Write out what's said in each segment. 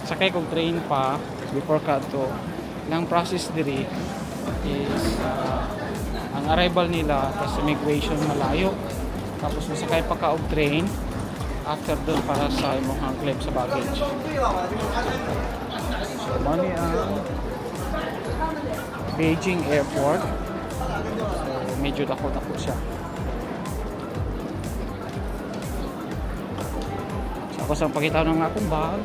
sakay kong train pa before ka to. Ang process diri is ang arrival nila sa immigration malayo. Tapos masakay pa ka og train after doon para sa imong claim sa baggage. So money ang Beijing Airport. So medyo dako-dako siya. So ako sa pakita ng akong bag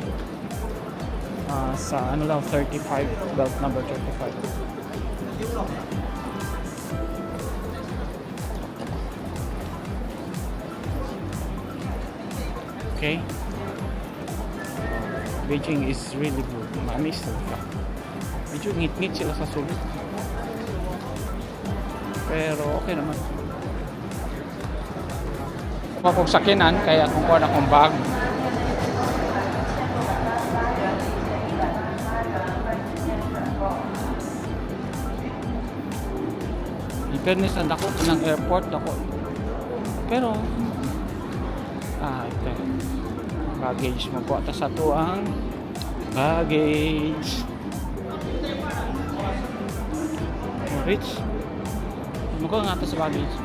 sa ano lang 35, belt number 35. Okay. Beijing is really good. Manis talaga. Medyo ngit-ngit sila sa sulit. Pero okay naman. Kapag sakinan, kaya kung kuha na akong bag. Fairness na dako ng airport dako. Pero ito. Baggage mo po sa to ang baggage. Rich. Muko nga to sa baggage.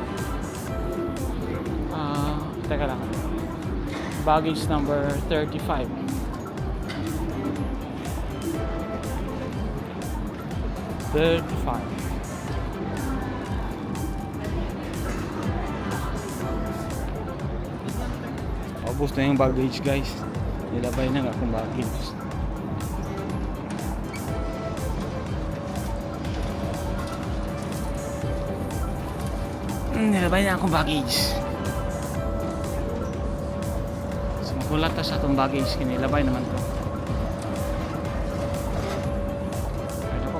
Teka lang. Baggage number 35. Ubus na yung baggage guys. Nilabay na akong baggage. Nilabay na akong baggage. So magulat ta sa itong baggage. Nilabay naman to.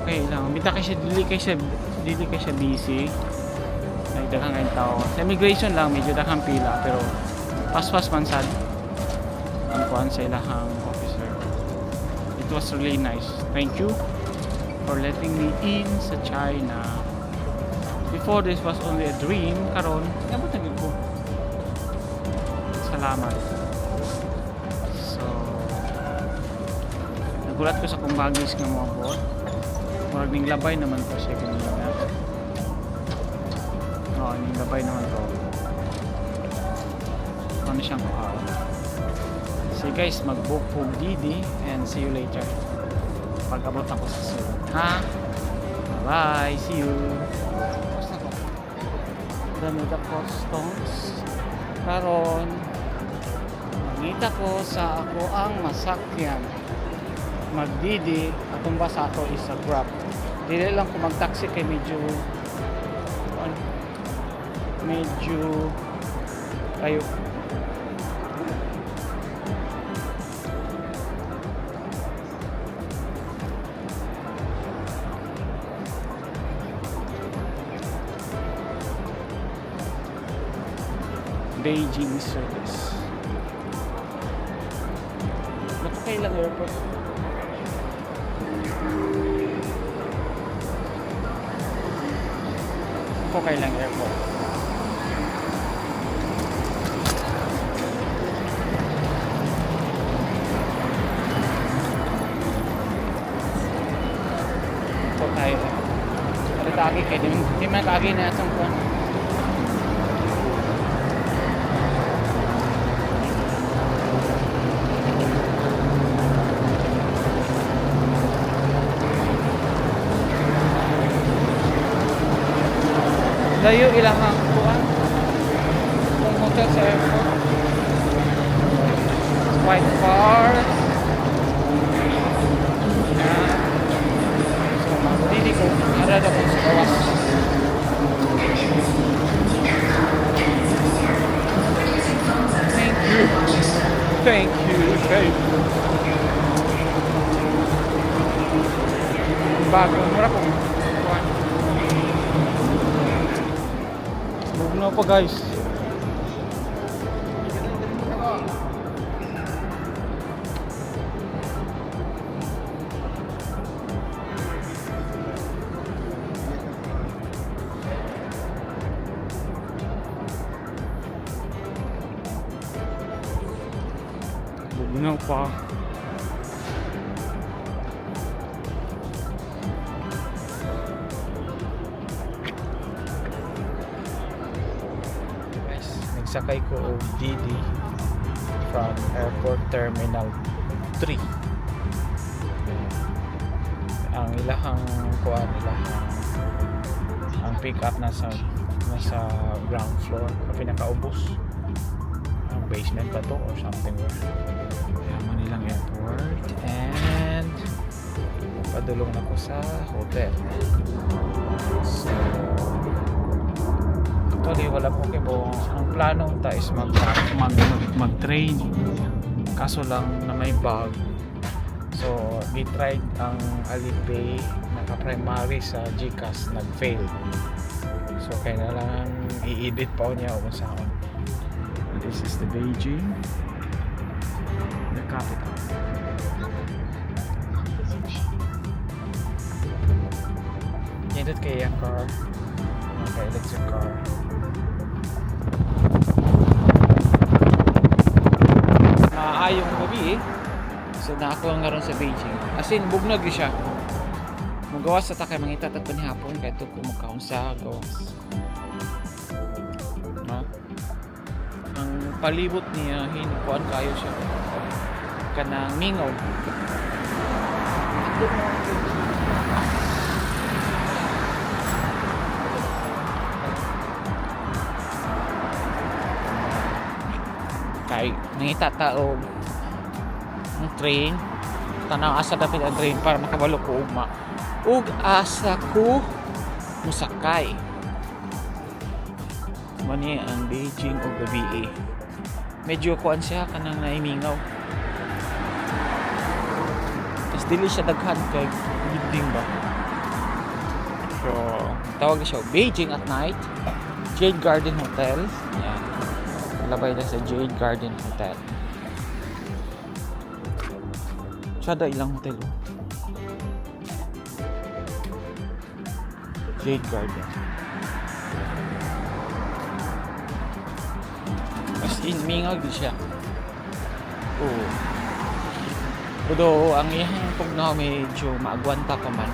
Okay lang. Bita kayo siya dili kayo siya busy. Nagdagang kayong tao. Sa immigration lang medyo daghang pila pero pas-pas man sad ang kuhan sa ilahang officer. It was really nice. Thank you for letting me in sa China. Before this was only a dream. Karon, nabot na ko. Salamat. So, nagulat ko sa kong baggage nga mo abot. Murag ning labay naman ko siya kanina. Ning labay naman to. Ano siyang so guys, mag-book po Didi and see you later pag abot ako sa Seoul. Ha? Bye, see you. Tapos na ko dami ka customs karon magita ko sa ako ang masakyan mag-Didi atong basa ato is a Grab. Dili lang ko mag-taxi kay medyo kayo. Beijing service. Bato kailang airport? Ako kailang airport? Ito tayo. Pero kagi kayo. Di man kagi na itong kuwan. Layo ilahang kuan kung hotel sa airport. It's quite far. So magdili ko arad ako sa kawas. Thank you. Bago mura ko kuan. Bugno pa guys. Bugno pa. nagsakay ko og DD from Airport Terminal 3. Ang ilahang kuan ang pick up nasa ground floor, pinakaubos. Ang basement pa to or something where Manilang Airport, and padulong na ko sa hotel. So actually wala po kayo, ang plano ta is mag-train, kaso lang na may bug. So we-tried ang Alipay naka-primary sa GCash, nag-fail. So kailangan i-edit pa niya kung saan. This is the Beijing, the capital. Nindot kaya ang car, naka-electric car. Maayong gabi eh. So na ako nga ron sa Beijing. As in, bugnag yun siya. Magawas sa takay mangita at panihapon kahit ito kung magkaon sa gawas. No? Ang palibot niya, hinukuan kayo siya. Kanang mingaw. Kay nangita tao ang train, tanaw asa dapat ang train para makabalo ko ugma ug asa ko musakay. Mani ang Beijing o gabi medyo kuan siya kanang naimingaw, tas dili siya daghan kay evening ba. So tawag siya Beijing at night, Jade Garden Hotel. Yan, labay na sa Jade Garden Hotel. Sada ilang hotel oh. Jade Garden. As in, mingaw din siya. Oo. Pero ang iyang pugnaw medyo maagwanta pa man.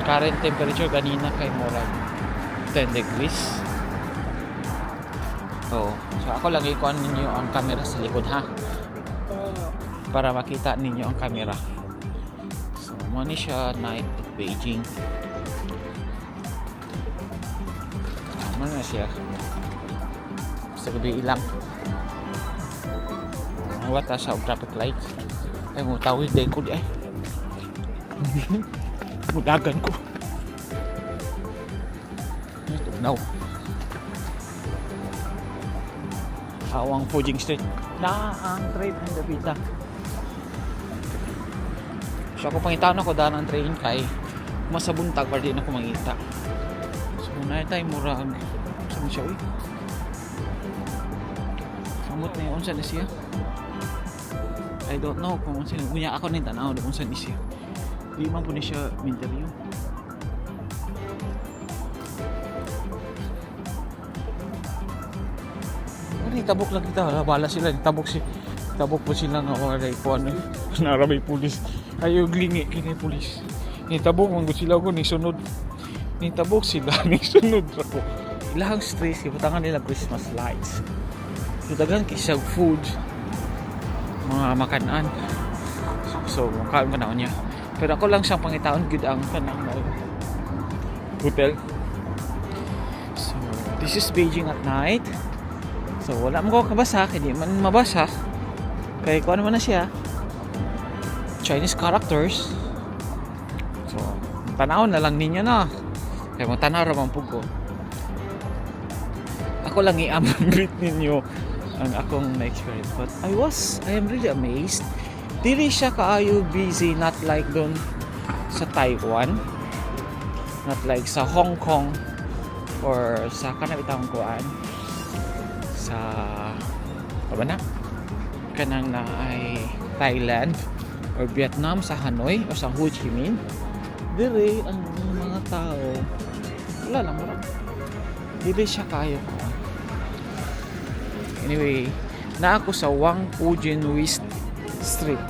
Current temperature ganina kay murag 10 degrees. Oo. So ako lang ikuan ninyo ang camera sa likod ha, para makita ninyo ang camera. So money siya night at Beijing. Ano na siya sa gabi ilang wata sa traffic light ay mo tawid day ko di ay mudagan ko now awang Fujing Street na ang train ng Davita. So ako pangitaan ako daan ang train kay masabuntag para din ako mangita. So na tayo murag saan siya uy samot na yung unsan na siya. I don't know kung unsan unya ako na yung tanaw na unsan ni siya. Di man po ni siya interview. Tabok lang kita, wala sila, tabok po sila nga waray ko ano, naramay pulis, ayaw glingi kini pulis, ni tabok manggo sila ko ni sunod, ni tabok sila ni sunod ako, ilahang stress, ipatangan nila Christmas lights, daghan kisag food, mga makanan, so makaon ka na niya, pero ako lang siyang pangitaon good ang kanang hotel. So this is Beijing at night. So wala mo ko kabasa, hindi man mabasa. Kaya kung ano man na siya, Chinese characters. So tanaw na lang ninyo na. Kaya magtanaw ramang po ko. Ako lang i-greet ninyo ang akong na-experience. But I am really amazed. Dili siya kaayo busy, not like doon sa Taiwan. Not like sa Hong Kong or sa kanabitang kuan. Sa na kanang na ay Thailand or Vietnam sa Hanoi o sa Ho Chi Minh, dire ang mga tao wala lang marami, dire siya kayo ko. Anyway, na ako sa Wang Fujin West Street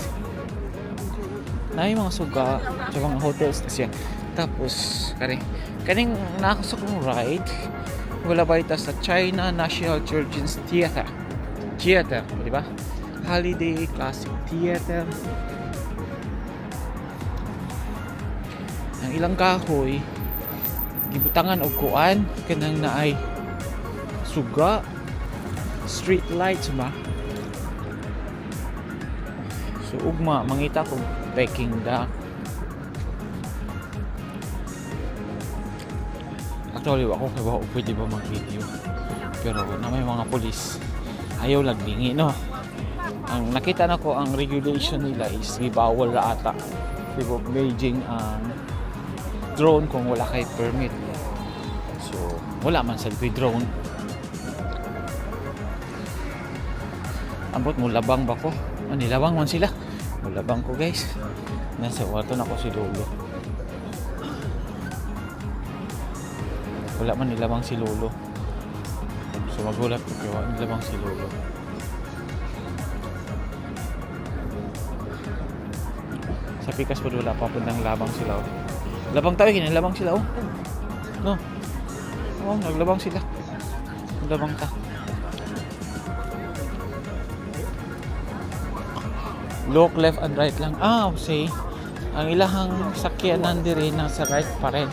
na yung mga suga sa mga hotels na siya. Tapos kaning na ako sa kong ride wala ba ita sa China National Children's Theater, di ba? Holiday Classic Theater. Ang ilang kahoy gibutangan og kuan kanang naay suga, street lights ba. So ugma mangita ko Peking Duck. Actually ako kay ba pwede ba mag-video, pero na may mga pulis ayaw lagbingi, no. Ang nakita na ko ang regulation nila is gibawal ra ata sa Beijing ang drone kung wala kay permit. So wala man sa drone. Ambot mo labang ba ko? Nilabang man sila. Mulabang ko guys. Nasa wato na ko si Lolo. Wala man nilabang si Lolo. So magulat ko kaya nilabang si Lolo. Sa pikas po wala pa po ng labang sila. Labang tayo, kinalabang sila oh. No. Oh, naglabang sila. Naglabang ta. Look left and right lang. Okay. Ang ilahang sakyanan dire nasa right pa rin.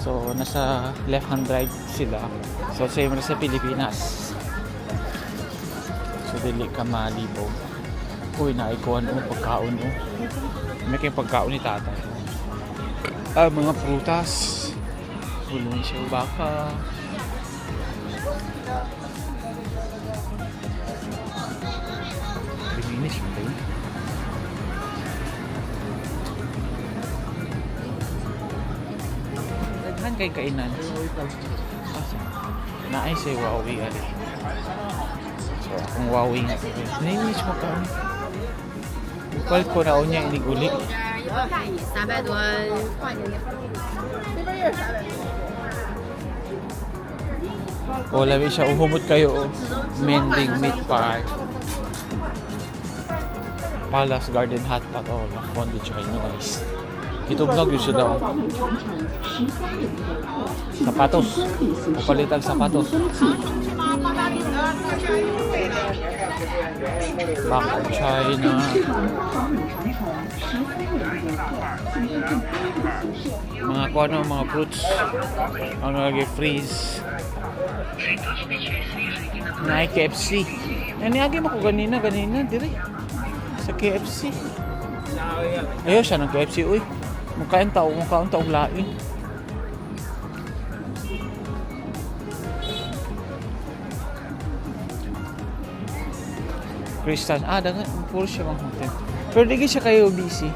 So nasa left hand right sila. So same na sa Pilipinas. So dili ka malibog. Uy, naikuan mo pagkaon mo. May kayong pagkaon ni tatay. Mga prutas. Bulong siya baka. Finish mo tayo. Naghan kay kainan. Naay say Huawei ali. So akong Huawei nga. Nainis mo ka. Upal ko na niya inigulik. 300多块钱。O labi siya uhumot kayo mending meat pie. Palace Garden Hot Pot on the Chinese. Kitubnog yun siya daw. Sapatos. Kapalitan sapatos. Back of China. Mga kuano, mga fruits. Ang nag-freeze. Na KFC. Naniagi mo ko ganina dire. Sa KFC. Ayaw siya ng KFC, uy. Mukhaang taong laing. Kristan, dagan, puro siya mga hotel. Pero di siya kayo busy.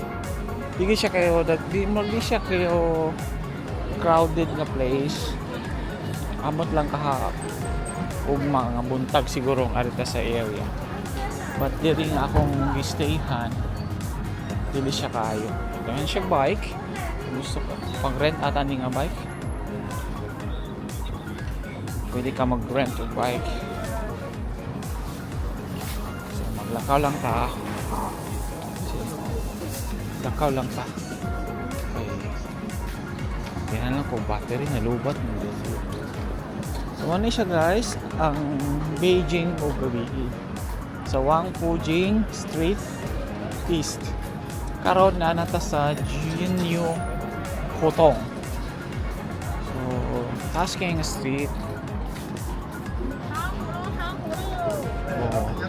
Di siya kayo crowded na place. Amot lang kahap. Ug mga buntag siguro ang arita sa area. But di rin akong stayhan. Dili siya kayo. Ganyan siya bike. Gusto ko pang rent ata ni nga bike. Pwede ka mag-rent ng bike. So maglakaw lang ta. Lakaw lang ta. Okay. Yan lang kung battery nalubat mo. So ano siya guys, ang Beijing o Gabi sa Wangfujing Street East. Karon na nata sa Jinyu Hutong. So Tashkent Street.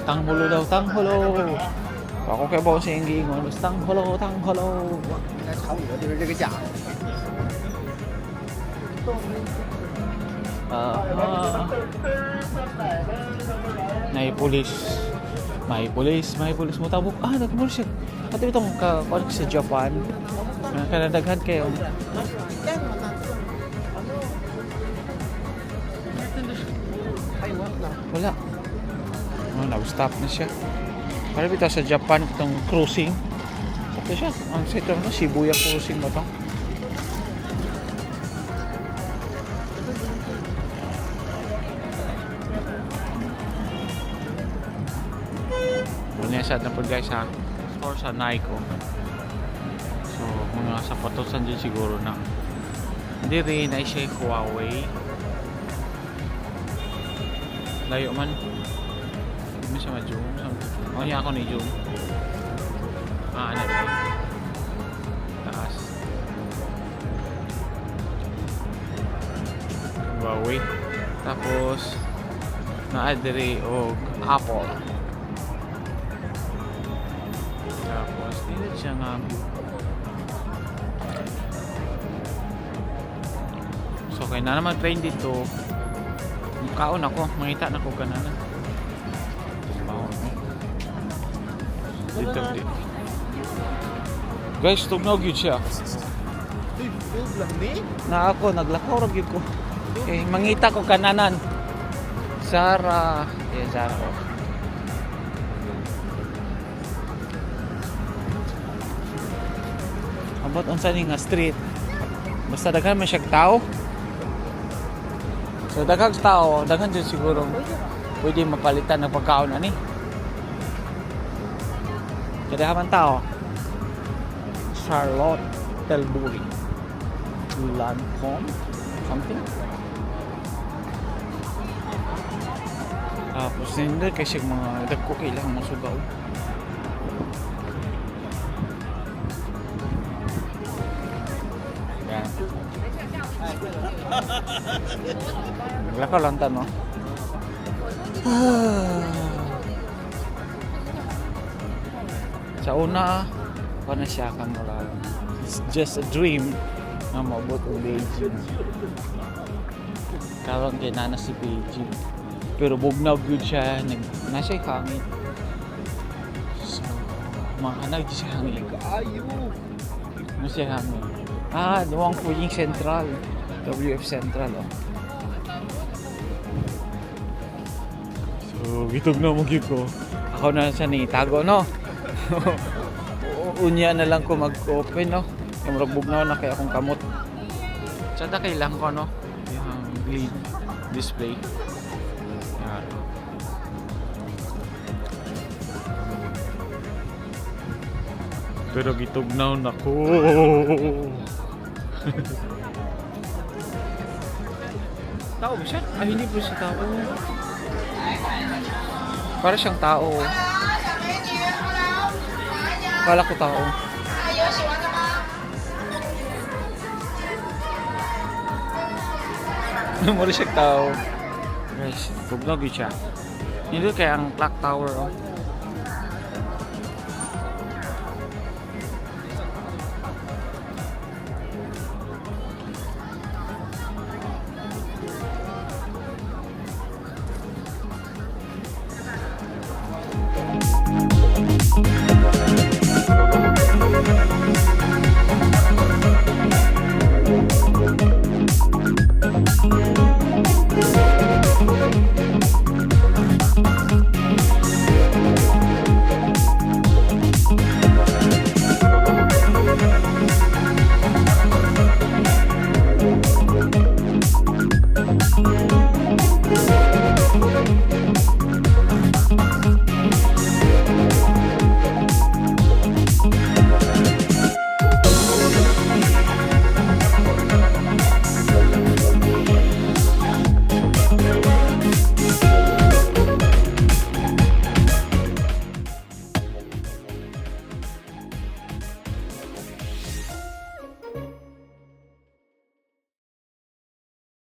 Tanghulo daw, tanghulo. Ako kay boss yung gingon, tanghulo, tanghulo. May pulis mo tabok. Nagpulis siya. Pati itong kakuan sa Japan. Kanadaghan kayo. Wala. Nag-stop na siya. Para bitaw sa Japan itong cruising. Ito siya. Ang sito na Shibuya cruising ba ito? Bunyasad na po guys ha. Store sa Nike. So mga sapatos dyan siguro na. Hindi rin ay siya Huawei. Layo man. Hindi mo siya ma-zoom. Oh, niya ako ni zoom. Ano rin. Taas. Huawei. Tapos, na-adre o Apple. Tapos, dito siya nga. So, kaya na naman train dito. Kaon ako, makita na ko kanana. Dito, dito. Guys, tugnaw gyud siya. Na ako, naglakaw ra gyud ko. Okay, mangita ko kananan. Zara. Zara ko. Abot unsa ni nga street. Basta daghan man siya tao. So daghang tao, daghan jud siguro pwede mapalitan ng pagkaon ani. Kada man tao. Charlotte Tilbury. Lancome something. Tapos hindi kasi mga dagko kailangan masugaw. Yan. Naglakaw lang ta, no? Sa una, na siya kang wala. It's just a dream na maabot ang Beijing. Karon kay nana si Beijing. Pero bugnaw gyud siya, nasa hangin. So, makanag siya hangin. Nasa hangin. Duwang Puying Central. WF Central, oh. So, gitog na mo gyud ko. Ako na siya ni tago, no? Unya na lang ko mag-open, no? Yung bugnaw na kaya akong kamot. Tsada kailang ko, no? Yung bleed display. Yan. Pero gitugnaw na ko. Tao ba siya? Hindi po siya tao. Para siyang tao. Kala ko tao. Mura siya tao. Guys, tugnaw siya. Hindi kaya ang clock tower, oh.